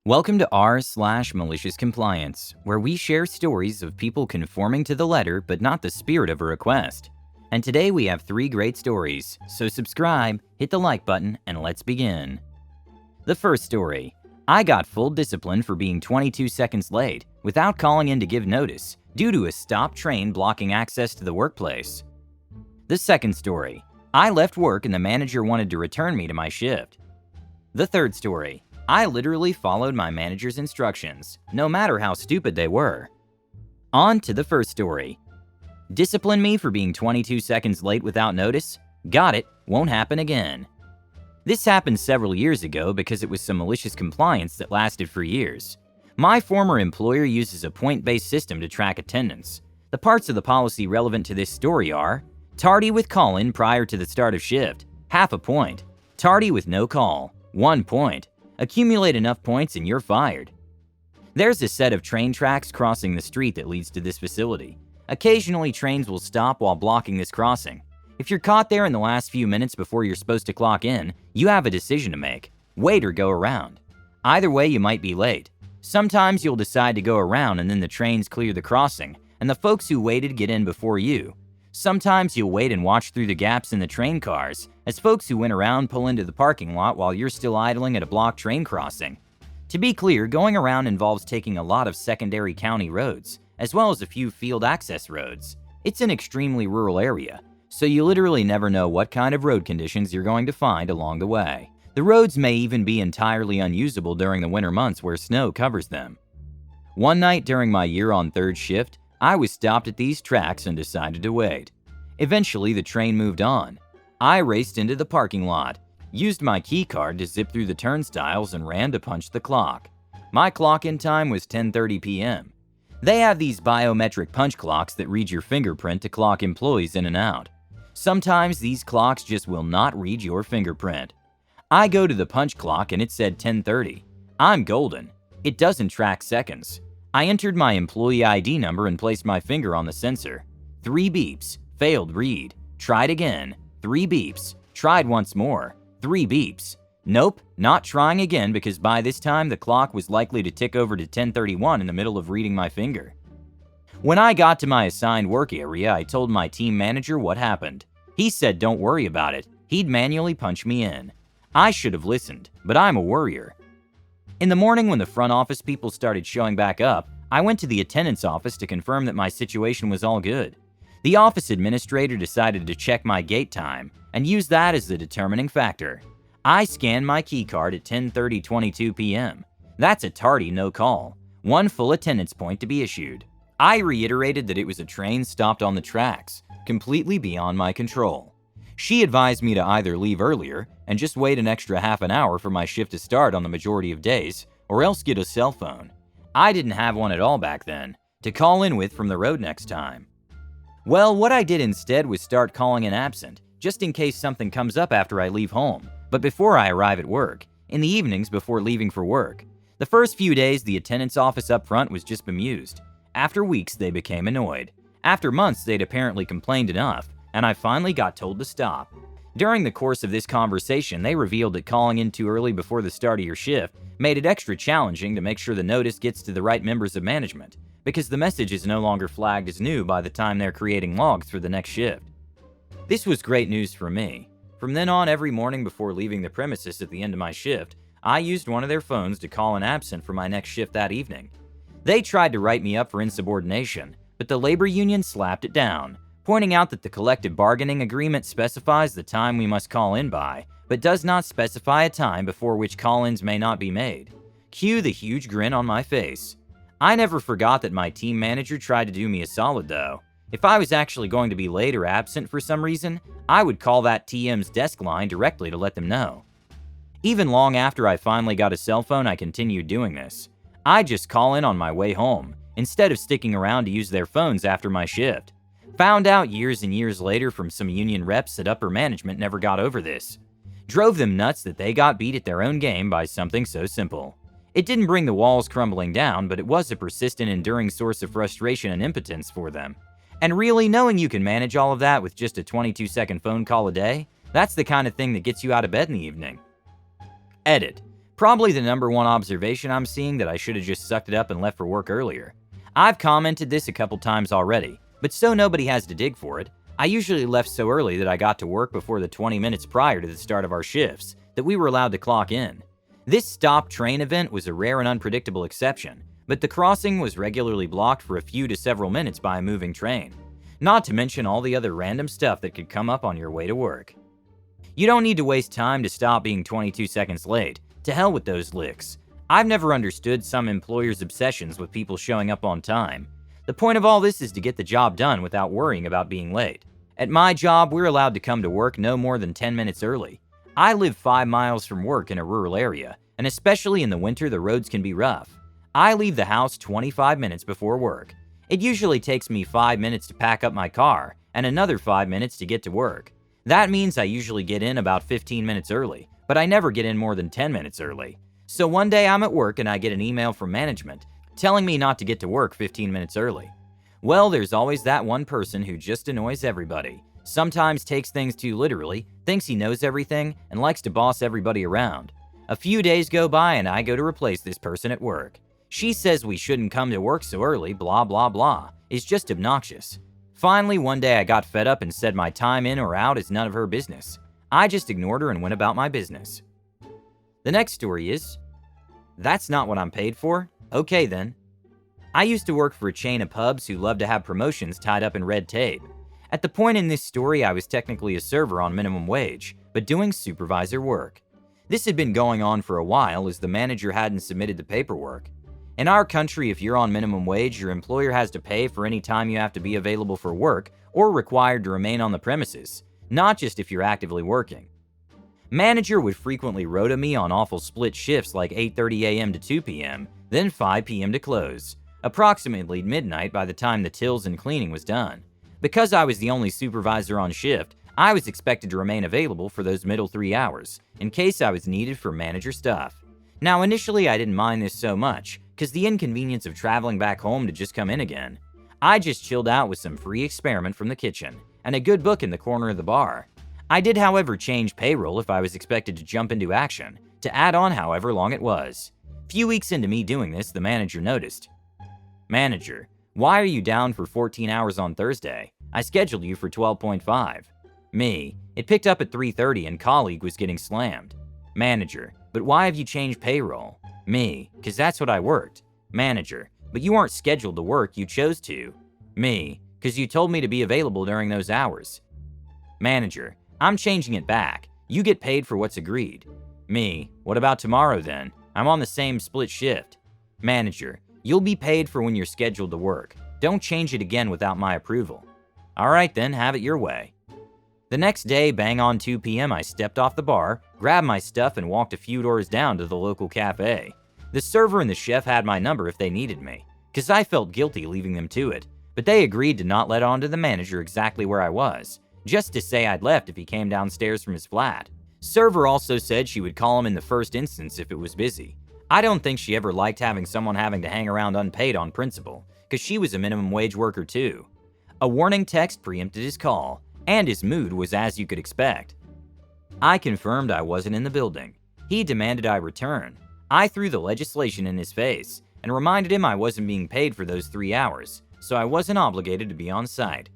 Welcome to r/malicious compliance, where we share stories of people conforming to the letter but not the spirit of a request. And today we have 3 great stories, so subscribe, hit the like button, and let's begin. The first story. I got full discipline for being 22 seconds late without calling in to give notice due to a stopped train blocking access to the workplace. The second story. I left work and the manager wanted to return me to my shift. The third story. I literally followed my manager's instructions, no matter how stupid they were. On to the first story. Discipline me for being 22 seconds late without notice? Got it, won't happen again. This happened several years ago because it was some malicious compliance that lasted for years. My former employer uses a point-based system to track attendance. The parts of the policy relevant to this story are: tardy with call-in prior to the start of shift, half a point; tardy with no call, 1 point. Accumulate enough points and you're fired. There's a set of train tracks crossing the street that leads to this facility. Occasionally, trains will stop while blocking this crossing. If you're caught there in the last few minutes before you're supposed to clock in, you have a decision to make: wait or go around. Either way, you might be late. Sometimes you'll decide to go around and then the trains clear the crossing, and the folks who waited get in before you. Sometimes you'll wait and watch through the gaps in the train cars as folks who went around pull into the parking lot while you're still idling at a blocked train crossing. To be clear, going around involves taking a lot of secondary county roads, as well as a few field access roads. It's an extremely rural area, so you literally never know what kind of road conditions you're going to find along the way. The roads may even be entirely unusable during the winter months where snow covers them. One night during my year on third shift, I was stopped at these tracks and decided to wait. Eventually, the train moved on. I raced into the parking lot, used my key card to zip through the turnstiles, and ran to punch the clock. My clock-in time was 10:30 p.m. They have these biometric punch clocks that read your fingerprint to clock employees in and out. Sometimes these clocks just will not read your fingerprint. I go to the punch clock and it said 10:30. I'm golden. It doesn't track seconds. I entered my employee ID number and placed my finger on the sensor. 3 beeps, failed read. Tried again, 3 beeps. Tried once more, 3 beeps. Nope, not trying again because by this time the clock was likely to tick over to 10:31 in the middle of reading my finger. When I got to my assigned work area, I told my team manager what happened. He said don't worry about it, he'd manually punch me in. I should have listened, but I'm a worrier. In the morning when the front office people started showing back up, I went to the attendance office to confirm that my situation was all good. The office administrator decided to check my gate time and use that as the determining factor. I scanned my key card at 10:22 p.m. That's a tardy no call, 1 full attendance point to be issued. I reiterated that it was a train stopped on the tracks, completely beyond my control. She advised me to either leave earlier and just wait an extra half an hour for my shift to start on the majority of days, or else get a cell phone. I didn't have one at all back then, to call in with from the road next time. Well, what I did instead was start calling in absent, just in case something comes up after I leave home, but before I arrive at work, in the evenings before leaving for work. The first few days, the attendance office up front was just bemused. After weeks, they became annoyed. After months, they'd apparently complained enough, and I finally got told to stop. During the course of this conversation, they revealed that calling in too early before the start of your shift made it extra challenging to make sure the notice gets to the right members of management, because the message is no longer flagged as new by the time they're creating logs for the next shift. This was great news for me. From then on, every morning before leaving the premises at the end of my shift, I used one of their phones to call in absent for my next shift that evening. They tried to write me up for insubordination, but the labor union slapped it down, pointing out that the collective bargaining agreement specifies the time we must call in by, but does not specify a time before which call-ins may not be made. Cue the huge grin on my face. I never forgot that my team manager tried to do me a solid though. If I was actually going to be late or absent for some reason, I would call that TM's desk line directly to let them know. Even long after I finally got a cell phone, I continued doing this. I just call in on my way home, instead of sticking around to use their phones after my shift. Found out years and years later from some union reps that upper management never got over this. Drove them nuts that they got beat at their own game by something so simple. It didn't bring the walls crumbling down, but it was a persistent, enduring source of frustration and impotence for them. And really, knowing you can manage all of that with just a 22-second phone call a day, that's the kind of thing that gets you out of bed in the evening. Edit. Probably the number one observation I'm seeing that I should have just sucked it up and left for work earlier. I've commented this a couple times already, but so nobody has to dig for it. I usually left so early that I got to work before the 20 minutes prior to the start of our shifts that we were allowed to clock in. This stop train event was a rare and unpredictable exception, but the crossing was regularly blocked for a few to several minutes by a moving train. Not to mention all the other random stuff that could come up on your way to work. You don't need to waste time to stop being 22 seconds late. To hell with those licks. I've never understood some employers' obsessions with people showing up on time. The point of all this is to get the job done without worrying about being late. At my job, we're allowed to come to work no more than 10 minutes early. I live 5 miles from work in a rural area, and especially in the winter, the roads can be rough. I leave the house 25 minutes before work. It usually takes me 5 minutes to pack up my car, and another 5 minutes to get to work. That means I usually get in about 15 minutes early, but I never get in more than 10 minutes early. So one day I'm at work and I get an email from management telling me not to get to work 15 minutes early. Well, there's always that one person who just annoys everybody, sometimes takes things too literally, thinks he knows everything, and likes to boss everybody around. A few days go by and I go to replace this person at work. She says we shouldn't come to work so early, blah blah blah. It's just obnoxious. Finally, one day I got fed up and said my time in or out is none of her business. I just ignored her and went about my business. The next story is, that's not what I'm paid for? Okay then. I used to work for a chain of pubs who love to have promotions tied up in red tape. At the point in this story, I was technically a server on minimum wage, but doing supervisor work. This had been going on for a while as the manager hadn't submitted the paperwork. In our country, if you're on minimum wage, your employer has to pay for any time you have to be available for work or required to remain on the premises, not just if you're actively working. Manager would frequently rota me on awful split shifts like 8:30 a.m. to 2 p.m., then 5 p.m. to close, approximately midnight by the time the tills and cleaning was done. Because I was the only supervisor on shift, I was expected to remain available for those middle 3 hours, in case I was needed for manager stuff. Now initially I didn't mind this so much, because the inconvenience of traveling back home to just come in again. I just chilled out with some free experiment from the kitchen, and a good book in the corner of the bar. I did however change payroll if I was expected to jump into action, to add on however long it was. Few weeks into me doing this, the manager noticed. Manager, why are you down for 14 hours on Thursday? I scheduled you for 12.5. Me, it picked up at 3:30 and colleague was getting slammed. Manager, but why have you changed payroll? Me, cause that's what I worked. Manager, but you aren't scheduled to work, you chose to. Me, cause you told me to be available during those hours. Manager, I'm changing it back. You get paid for what's agreed. Me, what about tomorrow then? I'm on the same split shift. Manager, you'll be paid for when you're scheduled to work. Don't change it again without my approval. Alright then, have it your way. The next day, bang on 2 p.m. I stepped off the bar, grabbed my stuff and walked a few doors down to the local cafe. The server and the chef had my number if they needed me, cause I felt guilty leaving them to it, but they agreed to not let on to the manager exactly where I was, just to say I'd left if he came downstairs from his flat. Server also said she would call him in the first instance if it was busy. I don't think she ever liked having someone having to hang around unpaid on principle, cause she was a minimum wage worker too. A warning text preempted his call, and his mood was as you could expect. I confirmed I wasn't in the building. He demanded I return. I threw the legislation in his face and reminded him I wasn't being paid for those 3 hours, so I wasn't obligated to be on site.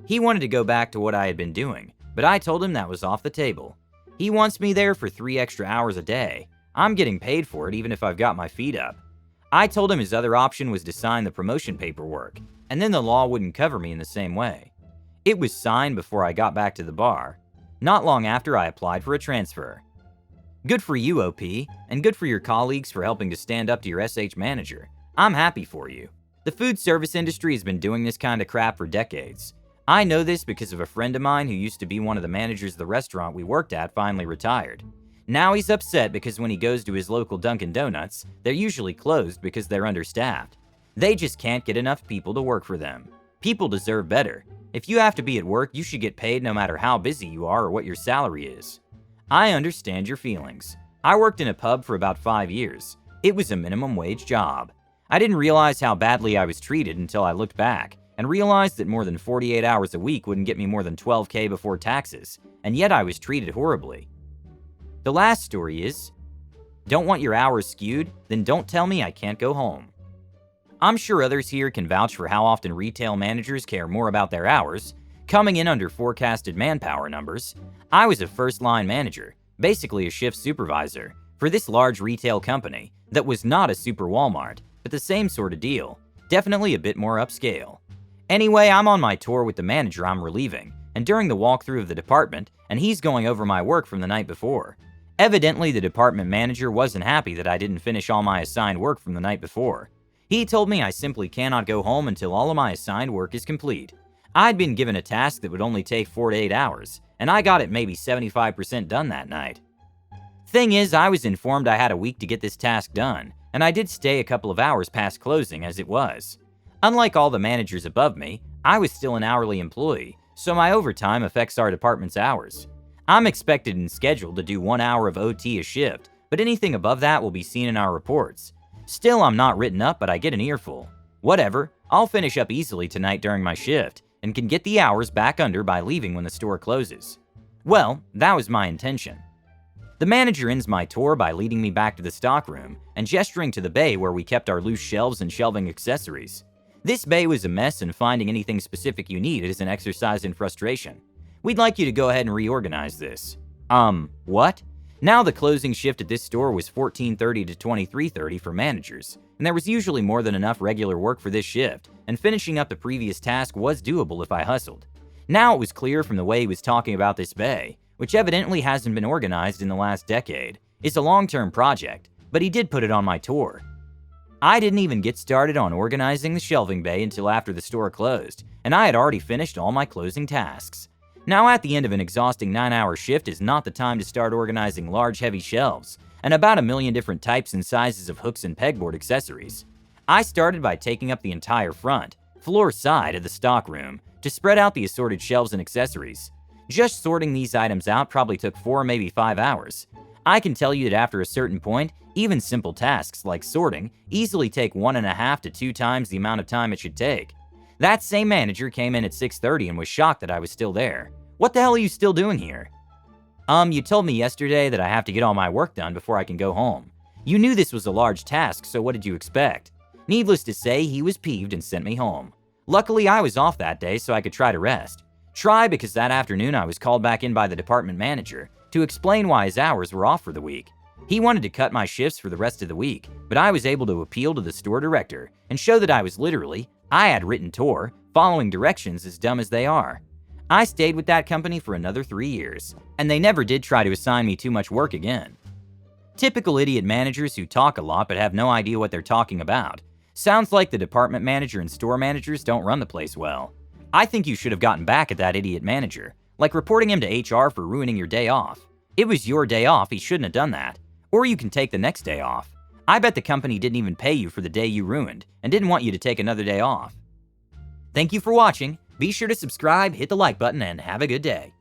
He wanted to go back to what I had been doing, but I told him that was off the table. He wants me there for 3 extra hours a day. I'm getting paid for it even if I've got my feet up. I told him his other option was to sign the promotion paperwork, and then the law wouldn't cover me in the same way. It was signed before I got back to the bar. Not long after, I applied for a transfer. Good for you, OP, and good for your colleagues for helping to stand up to your SH manager. I'm happy for you. The food service industry has been doing this kind of crap for decades. I know this because of a friend of mine who used to be one of the managers of the restaurant we worked at finally retired. Now he's upset because when he goes to his local Dunkin' Donuts, they're usually closed because they're understaffed. They just can't get enough people to work for them. People deserve better. If you have to be at work, you should get paid no matter how busy you are or what your salary is. I understand your feelings. I worked in a pub for about 5 years. It was a minimum wage job. I didn't realize how badly I was treated until I looked back and realized that more than 48 hours a week wouldn't get me more than $12,000 before taxes, and yet I was treated horribly. The last story is, Don't want your hours skewed? Then don't tell me I can't go home. I'm sure others here can vouch for how often retail managers care more about their hours, coming in under forecasted manpower numbers. I was a first-line manager, basically a shift supervisor, for this large retail company that was not a super Walmart, but the same sort of deal, definitely a bit more upscale. Anyway, I'm on my tour with the manager I'm relieving, and during the walkthrough of the department, and he's going over my work from the night before. Evidently, the department manager wasn't happy that I didn't finish all my assigned work from the night before. He told me I simply cannot go home until all of my assigned work is complete. I'd been given a task that would only take 4 to 8 hours, and I got it maybe 75% done that night. Thing is, I was informed I had a week to get this task done, and I did stay a couple of hours past closing as it was. Unlike all the managers above me, I was still an hourly employee, so my overtime affects our department's hours. I'm expected and scheduled to do 1 hour of OT a shift, but anything above that will be seen in our reports. Still, I'm not written up, but I get an earful. Whatever, I'll finish up easily tonight during my shift, and can get the hours back under by leaving when the store closes. Well, that was my intention. The manager ends my tour by leading me back to the stockroom and gesturing to the bay where we kept our loose shelves and shelving accessories. This bay was a mess, and finding anything specific you need is an exercise in frustration. We'd like you to go ahead and reorganize this. What? Now the closing shift at this store was 14:30 to 23:30 for managers, and there was usually more than enough regular work for this shift, and finishing up the previous task was doable if I hustled. Now it was clear from the way he was talking about this bay, which evidently hasn't been organized in the last decade, is a long-term project, but he did put it on my tour. I didn't even get started on organizing the shelving bay until after the store closed, and I had already finished all my closing tasks. Now, at the end of an exhausting 9-hour shift is not the time to start organizing large, heavy shelves, and about 1 million different types and sizes of hooks and pegboard accessories. I started by taking up the entire front, floor side of the stockroom to spread out the assorted shelves and accessories. Just sorting these items out probably took 4, maybe 5 hours. I can tell you that after a certain point, even simple tasks like sorting easily take 1.5 to 2 times the amount of time it should take. That same manager came in at 6:30 and was shocked that I was still there. What the hell are you still doing here? You told me yesterday that I have to get all my work done before I can go home. You knew this was a large task, so what did you expect? Needless to say, he was peeved and sent me home. Luckily, I was off that day so I could try to rest. Try because that afternoon I was called back in by the department manager to explain why his hours were off for the week. He wanted to cut my shifts for the rest of the week, but I was able to appeal to the store director and show that I had written tour, following directions as dumb as they are. I stayed with that company for another 3 years, and they never did try to assign me too much work again. Typical idiot managers who talk a lot but have no idea what they're talking about. Sounds like the department manager and store managers don't run the place well. I think you should have gotten back at that idiot manager, like reporting him to HR for ruining your day off. It was your day off, he shouldn't have done that. Or you can take the next day off. I bet the company didn't even pay you for the day you ruined and didn't want you to take another day off. Thank you for watching. Be sure to subscribe, hit the like button, and have a good day.